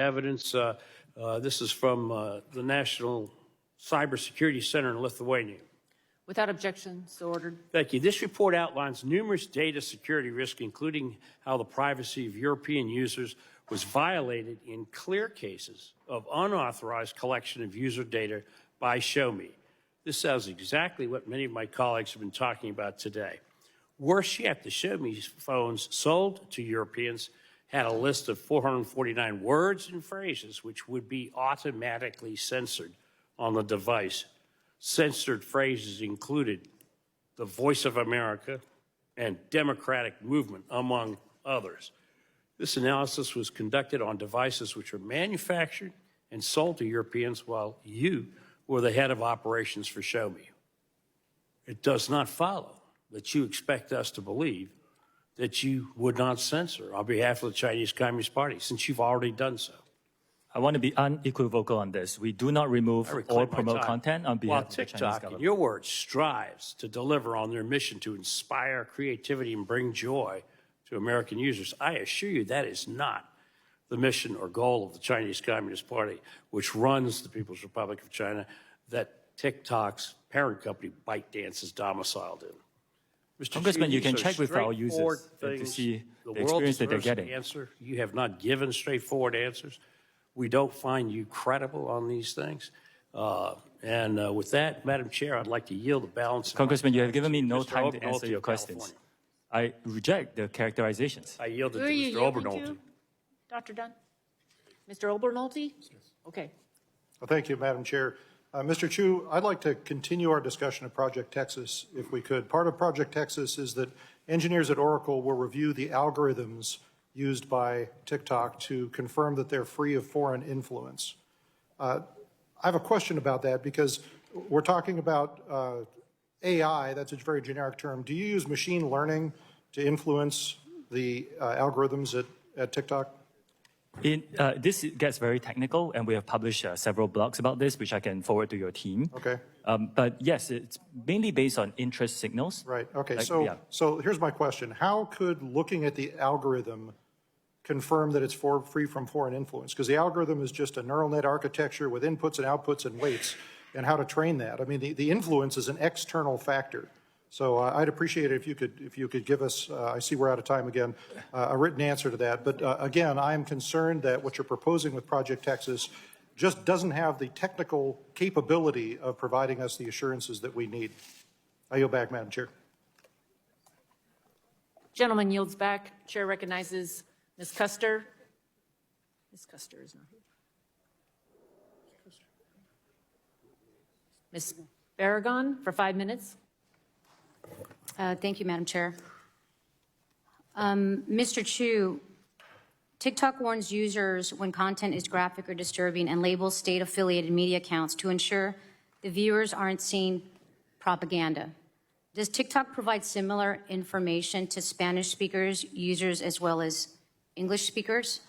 evidence. This is from the National Cybersecurity Center in Lithuania. Without objection, so ordered. Thank you. This report outlines numerous data security risks, including how the privacy of European users was violated in clear cases of unauthorized collection of user data by Xiaomi. This sounds exactly what many of my colleagues have been talking about today. Worse yet, the Xiaomi phones sold to Europeans had a list of 449 words and phrases which would be automatically censored on the device. Censored phrases included the Voice of America and Democratic Movement, among others. This analysis was conducted on devices which were manufactured and sold to Europeans while you were the head of operations for Xiaomi. It does not follow that you expect us to believe that you would not censor on behalf of the Chinese Communist Party, since you've already done so. I want to be unequivocal on this. We do not remove or promote content on behalf of the Chinese TikTok, government. in your words, strives to deliver on their mission to inspire creativity and bring joy to American users, I assure you that is not the mission or goal of the Chinese Communist Party, which runs the People's Republic of China, that TikTok's parent company, ByteDance, is domiciled in. Mr. Congressman, Chu, you can these are check with our straightforward users to things. see the world experience that they're deserves an getting. answer. You have not given straightforward answers. We don't find you credible on these things. With that, Madam Chair, I'd like to yield the balance. Congressman, you have given me no Mr. time to Obernolte answer your of questions. California. I reject the characterizations. I yield Who it are to you Mr. yielding Obernolte. to, Dr. Dunn? Mr. Obernolte? Yes. Okay. Well, thank you, Madam Chair. Mr. Chu, I'd like to continue our discussion of Project Texas, if we could. Part of Project Texas is that engineers at Oracle will review the algorithms used by TikTok to confirm that they're free of foreign influence. I have a question about that because we're talking about AI, that's a very generic term. Do you use machine learning to influence the algorithms at TikTok? This gets very technical, and we have published several blogs about this, which I can forward to your team. Okay. But yes, it's mainly based on interest signals. Right, okay, yeah. so here's my question. How could looking at the algorithm confirm that it's free from foreign influence? Because the algorithm is just a neural net architecture with inputs and outputs and weights, and how to train that. I mean, the influence is an external factor. So I'd appreciate it if you could give us, I see we're out of time again, a written answer to that. But again, I am concerned that what you're proposing with Project Texas just doesn't have the technical capability of providing us the assurances that we need. I yield back, Madam Chair. Gentleman yields back. Chair recognizes Ms. Custer. Ms. Custer is not here. Ms. Barragan for 5 minutes. Thank you, Madam Chair. Mr. Chu, TikTok warns users when content is graphic or disturbing and labels state-affiliated media accounts to ensure the viewers aren't seeing propaganda. Does TikTok provide similar information to Spanish speakers, users, as well as English speakers?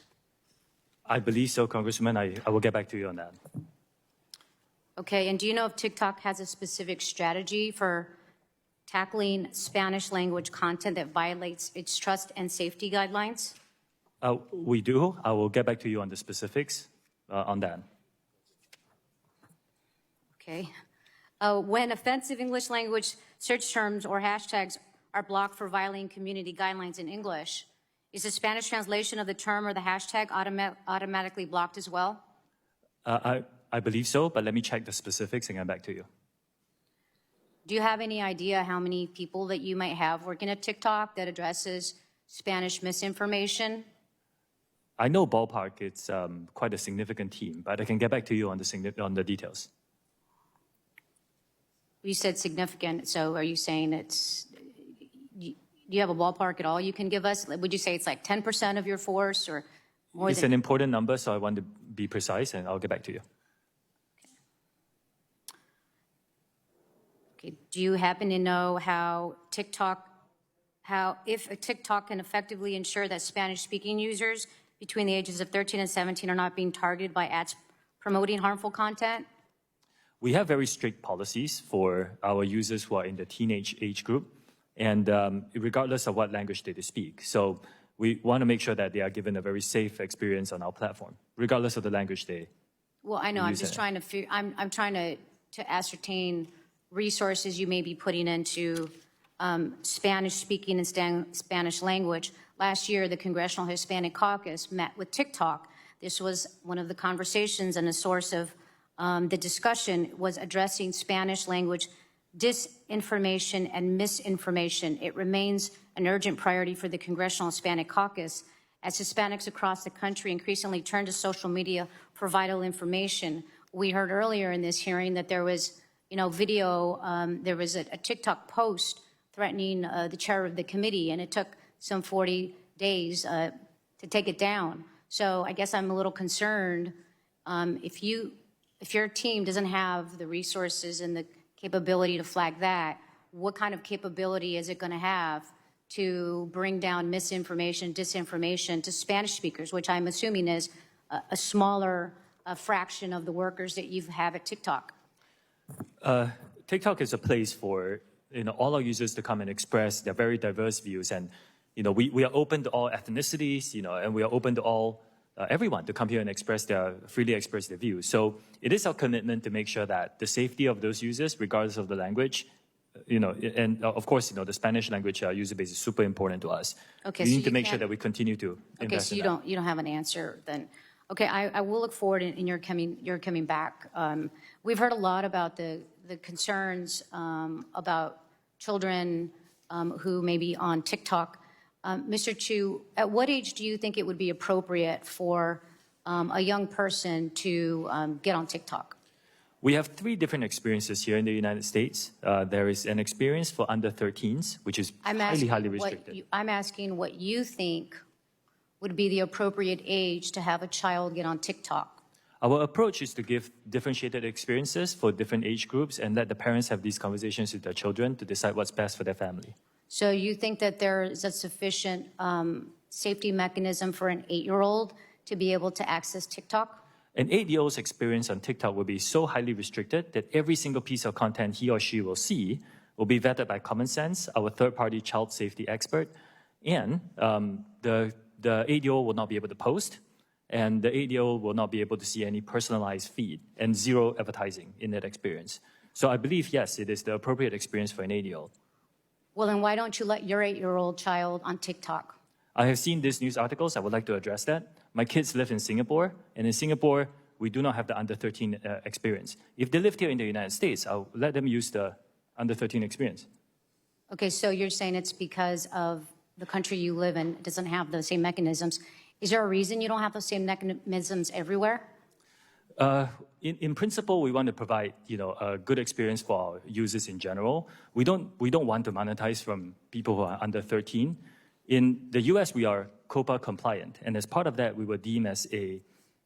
I believe so, Congressman. I will get back to you on that. Okay, and do you know if TikTok has a specific strategy for tackling Spanish language content that violates its trust and safety guidelines? We do. I will get back to you on the specifics on that. Okay. When offensive English language search terms or hashtags are blocked for violating community guidelines in English, is the Spanish translation of the term or the hashtag automatically blocked as well? I believe so, but let me check the specifics and get back to you. Do you have any idea how many people that you might have working at TikTok that addresses Spanish misinformation? I know ballpark, it's quite a significant team, but I can get back to you on the details. You said significant, so are you saying it's, do you have a ballpark at all you can give us? Would you say it's like 10% of your force or more It's than? an important number, so I want to be precise, and I'll get back to you. Okay. Do you happen to know if a TikTok can effectively ensure that Spanish-speaking users between the ages of 13 and 17 are not being targeted by ads promoting harmful content? We have very strict policies for our users who are in the teenage age group, and regardless of what language they speak. So we want to make sure that they are given a very safe experience on our platform, regardless of the language they. Well, I know, I'm use just it. trying to, I'm trying to ascertain resources you may be putting into Spanish speaking and Spanish language. Last year, the Congressional Hispanic Caucus met with TikTok. This was one of the conversations, and a source of the discussion was addressing Spanish language disinformation and misinformation. It remains an urgent priority for the Congressional Hispanic Caucus as Hispanics across the country increasingly turn to social media for vital information. We heard earlier in this hearing that there was, video, there was a TikTok post threatening the chair of the committee, and it took some 40 days to take it down. So I guess I'm a little concerned if your team doesn't have the resources and the capability to flag that, what kind of capability is it going to have to bring down misinformation, disinformation to Spanish speakers, which I'm assuming is a smaller fraction of the workers that you have at TikTok? TikTok is a place for all our users to come and express their very diverse views, and we are open to all ethnicities, and we are open to all everyone to come here and freely express their views. So it is our commitment to make sure that the safety of those users, regardless of the language, and of course, the Spanish language user base is super important to us. Okay, we so need to you make sure can't- that we continue to Okay, invest so in you don't have an answer then. Okay, I will look forward in your coming back. We've heard a lot about the concerns about children who may be on TikTok. Mr. Chu, at what age do you think it would be appropriate for a young person to get on TikTok? We have 3 different experiences here in the United States. There is an experience for under 13s, which is highly restricted. I'm asking what you think would be the appropriate age to have a child get on TikTok. Our approach is to give differentiated experiences for different age groups and let the parents have these conversations with their children to decide what's best for their family. So you think that there is a sufficient safety mechanism for an 8-year-old to be able to access TikTok? An 8-year-old's experience on TikTok will be so highly restricted that every single piece of content he or she will see will be vetted by Common Sense, our third-party child safety expert, and the 8-year-old will not be able to post, and the 8-year-old will not be able to see any personalized feed and 0 advertising in that experience. So I believe, yes, it is the appropriate experience for an 8-year-old. Well, then why don't you let your 8-year-old child on TikTok? I have seen these news articles. I would like to address that. My kids live in Singapore, and in Singapore, we do not have the under 13 experience. If they lived here in the United States, I'll let them use the under 13 experience. Okay, so you're saying it's because of the country you live in doesn't have the same mechanisms. Is there a reason you don't have the same mechanisms everywhere? In principle, we want to provide a good experience for our users in general. We don't want to monetize from people who are under 13. In the US, we are COPPA compliant, and as part of that, we were deemed as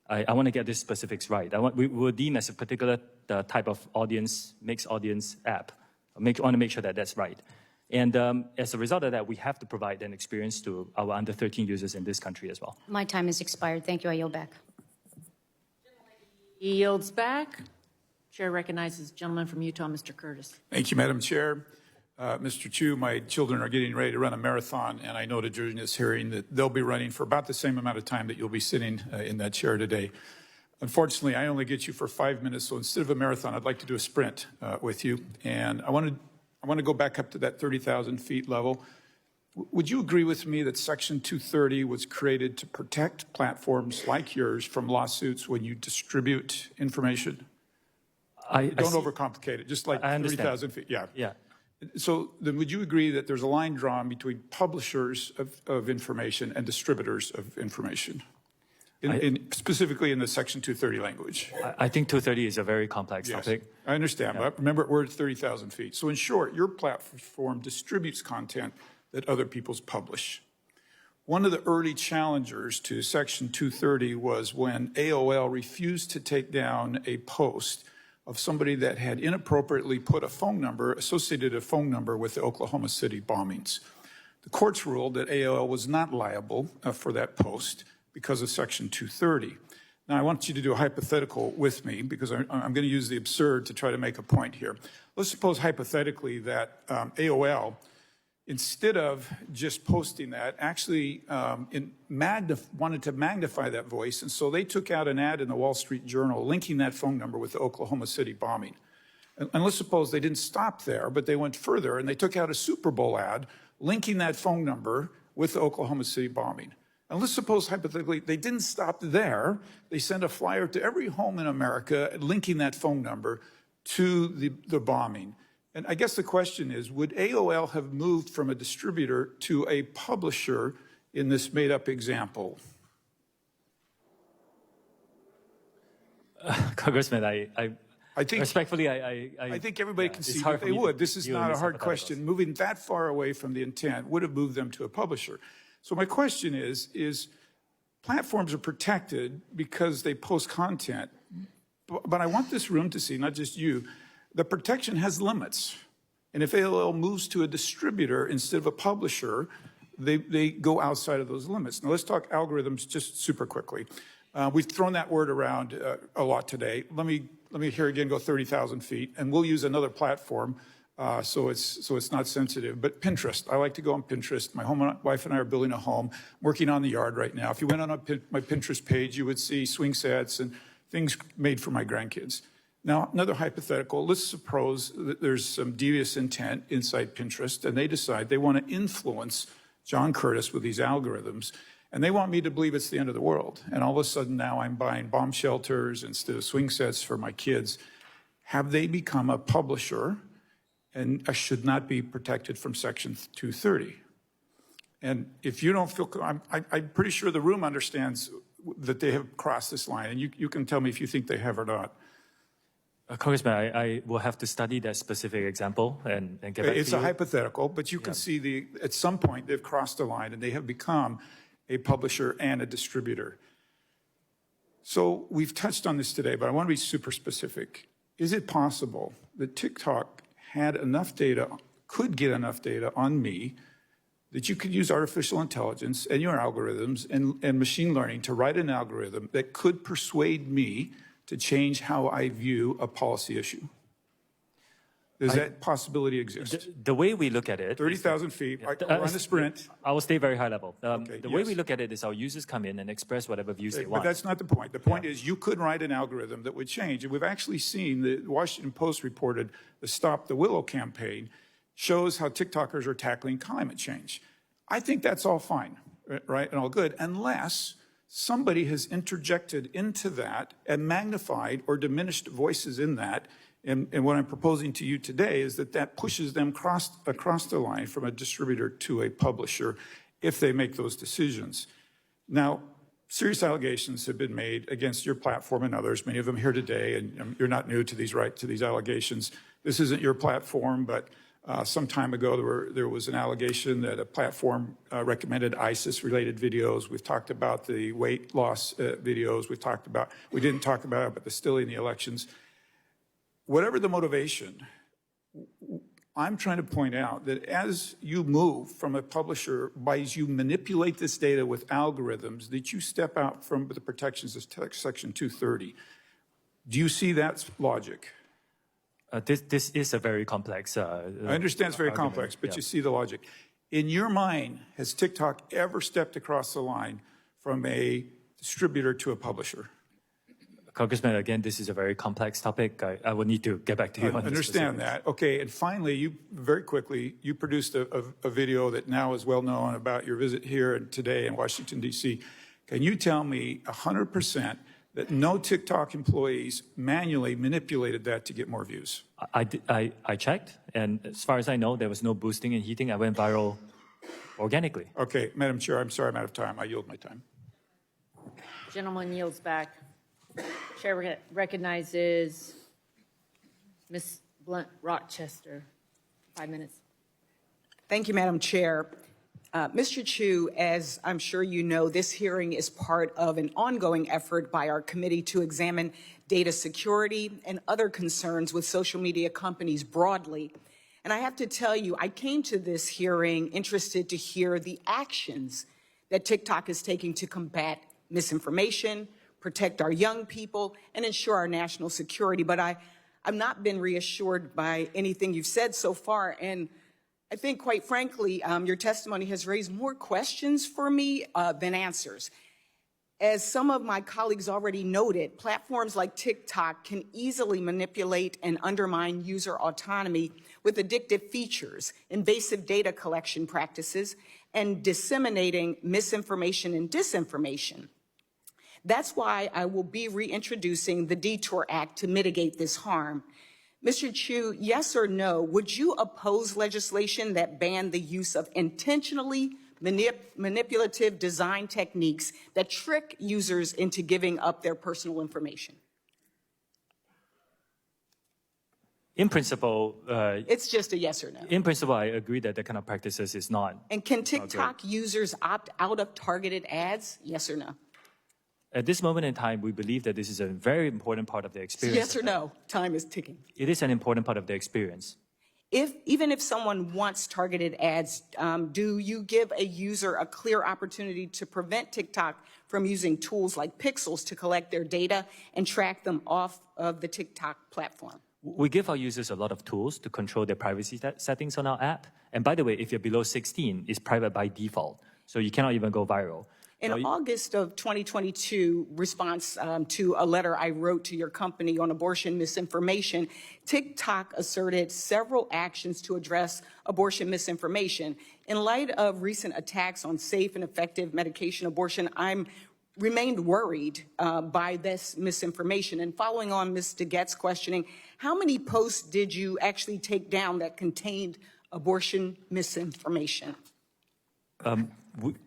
I want to get these specifics right. We were deemed as a particular type of mixed audience app. I want to make sure that that's right. And as a result of that, we have to provide an experience to our under 13 users in this country as well. My time has expired. Thank you. I yield back. He yields back. Chair recognizes the gentleman from Utah, Mr. Curtis. Thank you, Madam Chair. Mr. Chu, my children are getting ready to run a marathon, and I noted during this hearing that they'll be running for about the same amount of time that you'll be sitting in that chair today. Unfortunately, I only get you for 5 minutes, so instead of a marathon, I'd like to do a sprint with you. And I want to go back up to that 30,000 feet level. Would you agree with me that Section 230 was created to protect platforms like yours from lawsuits when you distribute information? Don't overcomplicate it, just like 30,000 feet. Yeah. So then would you agree that there's a line drawn between publishers of information and distributors of information, specifically in the Section 230 language? I think 230 is a very complex topic. I understand, but remember, we're at 30,000 feet. So in short, your platform distributes content that other people's publish. One of the early challengers to Section 230 was when AOL refused to take down a post of somebody that had inappropriately put associated a phone number with the Oklahoma City bombings. The courts ruled that AOL was not liable for that post because of Section 230. Now, I want you to do a hypothetical with me because I'm going to use the absurd to try to make a point here. Let's suppose hypothetically that AOL instead of just posting that, actually wanted to magnify that voice. And so they took out an ad in the Wall Street Journal linking that phone number with the Oklahoma City bombing. And let's suppose they didn't stop there, but they went further and they took out a Super Bowl ad linking that phone number with the Oklahoma City bombing. And let's suppose, hypothetically, they didn't stop there. They sent a flyer to every home in America linking that phone number to the bombing. And I guess the question is, would AOL have moved from a distributor to a publisher in this made-up example? Congressman, I think, respectfully, I think everybody can it's see hard that for they me to would. This is deal in not a these hard hypotheticals. question. Moving that far away from the intent would have moved them to a publisher. So my question is platforms are protected because they post content, but I want this room to see, not just you, the protection has limits. And if AOL moves to a distributor instead of a publisher, they go outside of those limits. Now let's talk algorithms just super quickly. We've thrown that word around a lot today. Let me here again go 30,000 feet, and we'll use another platform so it's not sensitive. But Pinterest, I like to go on Pinterest. My wife and I are building a home, working on the yard right now. If you went on my Pinterest page, you would see swing sets and things made for my grandkids. Now, another hypothetical, let's suppose that there's some devious intent inside Pinterest, and they decide they want to influence John Curtis with these algorithms, and they want me to believe it's the end of the world. And all of a sudden now I'm buying bomb shelters instead of swing sets for my kids. Have they become a publisher and should not be protected from Section 230? And if you don't feel, I'm pretty sure the room understands that they have crossed this line, and you can tell me if you think they have or not. Congressman, I will have to study that specific example and get back to you. It's a hypothetical, but you can see at some point they've crossed the line and they have become a publisher and a distributor. So we've touched on this today, but I want to be super specific. Is it possible that TikTok had enough data, could get enough data on me, that you could use artificial intelligence and your algorithms and machine learning to write an algorithm that could persuade me to change how I view a policy issue? Does that possibility exist? The way we look at it, 30,000 feet, we're on the sprint. I will stay very high level. The way yes. we look at it is our users come in and express whatever views they But want. that's not the point. The point is you could write an algorithm that would change. And we've actually seen, the Washington Post reported the Stop the Willow campaign shows how TikTokers are tackling climate change. I think that's all fine, right, and all good, unless somebody has interjected into that and magnified or diminished voices in that. And what I'm proposing to you today is that pushes them across the line from a distributor to a publisher if they make those decisions. Now, serious allegations have been made against your platform and others, many of them here today, and you're not new to these allegations. This isn't your platform, but some time ago there was an allegation that a platform recommended ISIS-related videos. We've talked about the weight loss videos. We didn't talk about it, but they're still in the elections. Whatever the motivation, I'm trying to point out that as you move from a publisher, as you manipulate this data with algorithms, that you step out from the protections of Section 230. Do you see that logic? This is a very complex I understand it's very complex, but you see the logic. In your mind, has TikTok ever stepped across the line from a distributor to a publisher? Congressman, again, this is a very complex topic. I would need to get back to you on this. I understand that. Okay, and finally, you very quickly, you produced a video that now is well known about your visit here and today in Washington, D.C. Can you tell me 100% that no TikTok employees manually manipulated that to get more views? I checked, and as far as I know, there was no boosting and heating. I went viral organically. Okay, Madam Chair, I'm sorry I'm out of time. I yield my time. Gentleman yields back. Chair recognizes Ms. Blunt Rochester. 5 minutes. Thank you, Madam Chair. Mr. Chu, as I'm sure you know, this hearing is part of an ongoing effort by our committee to examine data security and other concerns with social media companies broadly. And I have to tell you, I came to this hearing interested to hear the actions that TikTok is taking to combat misinformation, protect our young people, and ensure our national security. But I've not been reassured by anything you've said so far. And I think, quite frankly, your testimony has raised more questions for me than answers. As some of my colleagues already noted, platforms like TikTok can easily manipulate and undermine user autonomy with addictive features, invasive data collection practices, and disseminating misinformation and disinformation. That's why I will be reintroducing the Detour Act to mitigate this harm. Mr. Chu, yes or no, would you oppose legislation that banned the use of intentionally manipulative design techniques that trick users into giving up their personal information? In principle, It's just a yes or no. in principle, I agree that that kind of practices is not. And can TikTok users opt out of targeted ads? Yes or no? At this moment in time, we believe that this is a very important part of the experience. Yes or no? Time is ticking. It is an important part of the experience. Even if someone wants targeted ads, do you give a user a clear opportunity to prevent TikTok from using tools like pixels to collect their data and track them off of the TikTok platform? We give our users a lot of tools to control their privacy settings on our app. And by the way, if you're below 16, it's private by default. So you cannot even go viral. In August of 2022, response to a letter I wrote to your company on abortion misinformation, TikTok asserted several actions to address abortion misinformation. In light of recent attacks on safe and effective medication abortion, I'm remained worried by this misinformation. And following on Ms. DeGette's questioning, how many posts did you actually take down that contained abortion misinformation?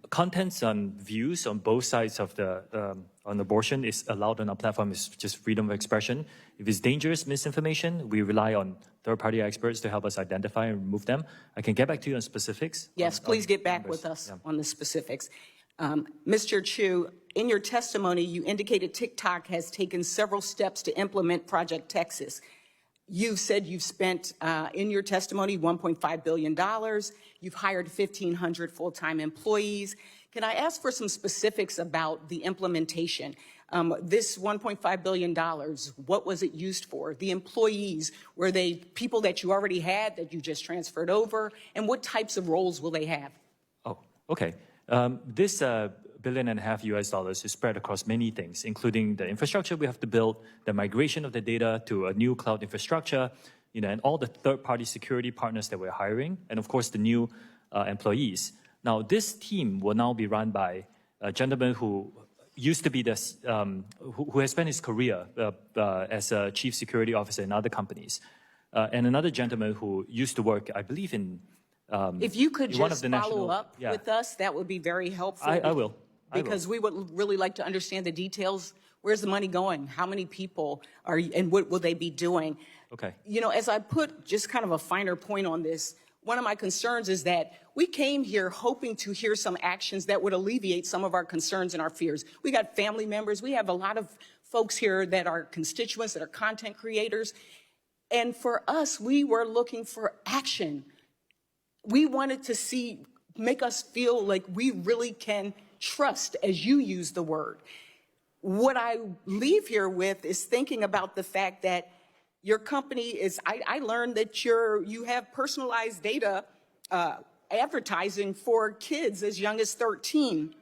Contents on views on both sides of the on abortion is allowed on our platform. It's just freedom of expression. If it's dangerous misinformation, we rely on third-party experts to help us identify and remove them. I can get back to you on specifics. Yes, please get back with us on the specifics. Mr. Chu, in your testimony, you indicated TikTok has taken several steps to implement Project Texas. You've said you've spent, in your testimony, $1.5 billion. You've hired 1,500 full-time employees. Can I ask for some specifics about the implementation? This $1.5 billion, what was it used for? The employees, were they people that you already had that you just transferred over? And what types of roles will they have? Oh, okay. This $1.5 billion US is spread across many things, including the infrastructure we have to build, the migration of the data to a new cloud infrastructure, and all the third-party security partners that we're hiring, and of course the new employees. Now, this team will now be run by a gentleman who used to be this, who has spent his career as a chief security officer in other companies, and another gentleman who used to work, I believe, in if you could just follow national, up with us, that would be very helpful. I will. Because we would really like to understand the details. Where's the money going? How many people are, and what will they be doing? Okay. As I put just kind of a finer point on this, one of my concerns is that we came here hoping to hear some actions that would alleviate some of our concerns and our fears. We got family members. We have a lot of folks here that are constituents, that are content creators. And for us, we were looking for action. We wanted to make us feel like we really can trust, as you use the word. What I leave here with is thinking about the fact that your company is, I learned that you have personalized data advertising for kids as young as 13.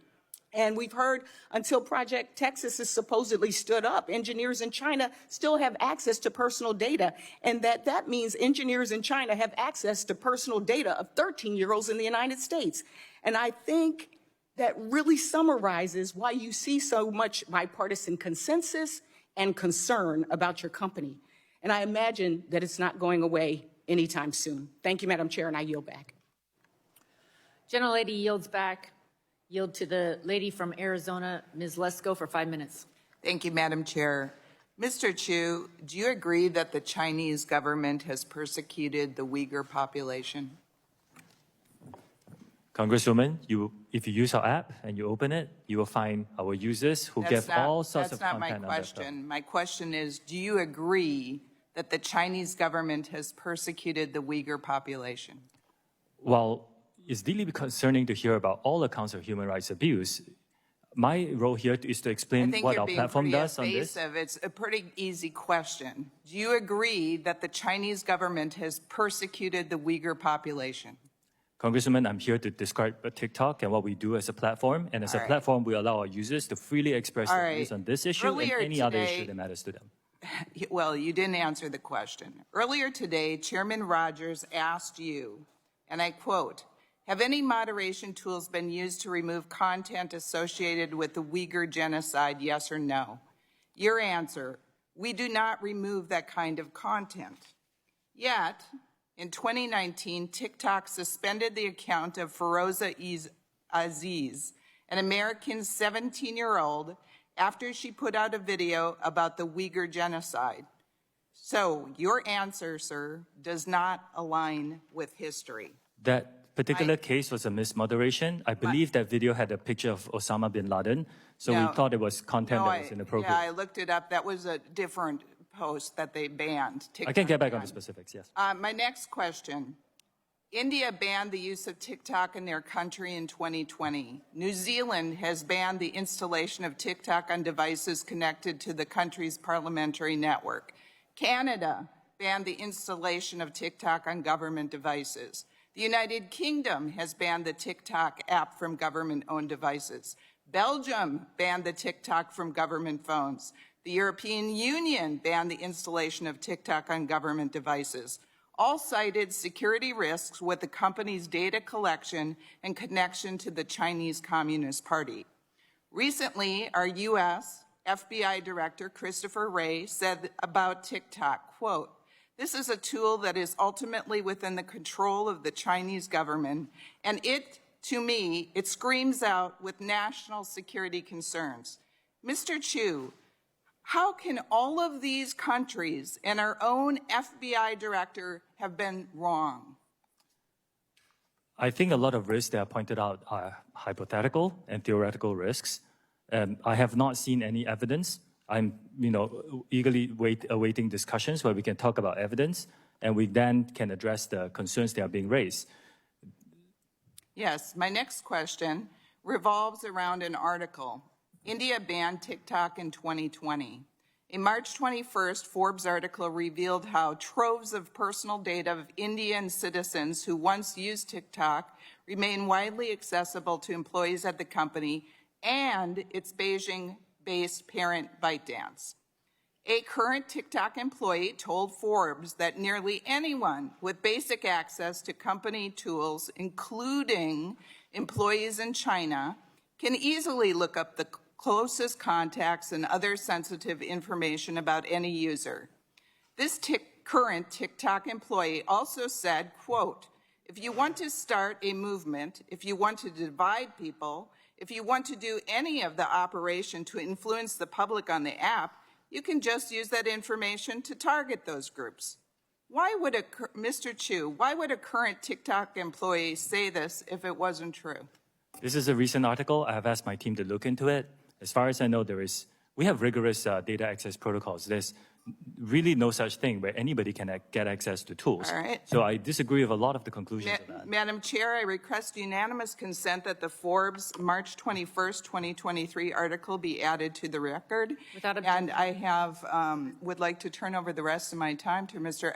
And we've heard until Project Texas is supposedly stood up, engineers in China still have access to personal data. And that means engineers in China have access to personal data of 13-year-olds in the United States. And I think that really summarizes why you see so much bipartisan consensus and concern about your company. And I imagine that it's not going away anytime soon. Thank you, Madam Chair, and I yield back. Gentlelady yields back. Yield to the lady from Arizona, Ms. Lesko, for 5 minutes. Thank you, Madam Chair. Mr. Chu, do you agree that the Chinese government has persecuted the Uyghur population? Congresswoman, if you use our app and you open it, you will find our users who give all sorts of content. That's not my question. My question is, do you agree that the Chinese government has persecuted the Uyghur population? Well, it's deeply concerning to hear about all accounts of human rights abuse. My role here is to explain what our platform does on this. It's a pretty easy question. Do you agree that the Chinese government has persecuted the Uyghur population? Congresswoman, I'm here to describe TikTok and what we do as a platform. And as a platform, we allow our users to freely express their views on this issue Earlier and any other today- issue that matters to them. Well, you didn't answer the question. Earlier today, Chairman Rogers asked you, and I quote, "Have any moderation tools been used to remove content associated with the Uyghur genocide, yes or no?" Your answer, "We do not remove that kind of content." Yet, in 2019, TikTok suspended the account of Feroza Aziz, an American 17-year-old, after she put out a video about the Uyghur genocide. So your answer, sir, does not align with history. That particular case was a mismoderation. I believe that video had a picture of Osama bin Laden, so No. we thought it was content that was inappropriate. Yeah, I looked it up. That was a different post that they banned. I can get back on the TikTok specifics, yes. banned. My next question. India banned the use of TikTok in their country in 2020. New Zealand has banned the installation of TikTok on devices connected to the country's parliamentary network. Canada banned the installation of TikTok on government devices. The United Kingdom has banned the TikTok app from government-owned devices. Belgium banned the TikTok from government phones. The European Union banned the installation of TikTok on government devices. All cited security risks with the company's data collection and connection to the Chinese Communist Party. Recently, our U.S. FBI Director Christopher Wray said about TikTok, quote, "This is a tool that is ultimately within the control of the Chinese government, and to me, it screams out with national security concerns." Mr. Chu, how can all of these countries and our own FBI director have been wrong? I think a lot of risks that are pointed out are hypothetical and theoretical risks. I have not seen any evidence. I'm, eagerly awaiting discussions where we can talk about evidence, and we then can address the concerns that are being raised. Yes, my next question revolves around an article. India banned TikTok in 2020. A March 21st Forbes article revealed how troves of personal data of Indian citizens who once used TikTok remain widely accessible to employees at the company and its Beijing-based parent ByteDance. A current TikTok employee told Forbes that nearly anyone with basic access to company tools, including employees in China, can easily look up the closest contacts and other sensitive information about any user. This current TikTok employee also said, quote, "If you want to start a movement, if you want to divide people, if you want to do any of the operation to influence the public on the app, you can just use that information to target those groups." Why would Mr. Chu, why would a current TikTok employee say this if it wasn't true? This is a recent article. I have asked my team to look into it. As far as I know, we have rigorous data access protocols. There's really no such thing where anybody can get access to tools. All right. So I disagree with a lot of the conclusions of that. Madam Chair, I request unanimous consent that the Forbes March 21st, 2023 article be added to the record. Without objection. And I would like to turn over the rest of my time to Mr.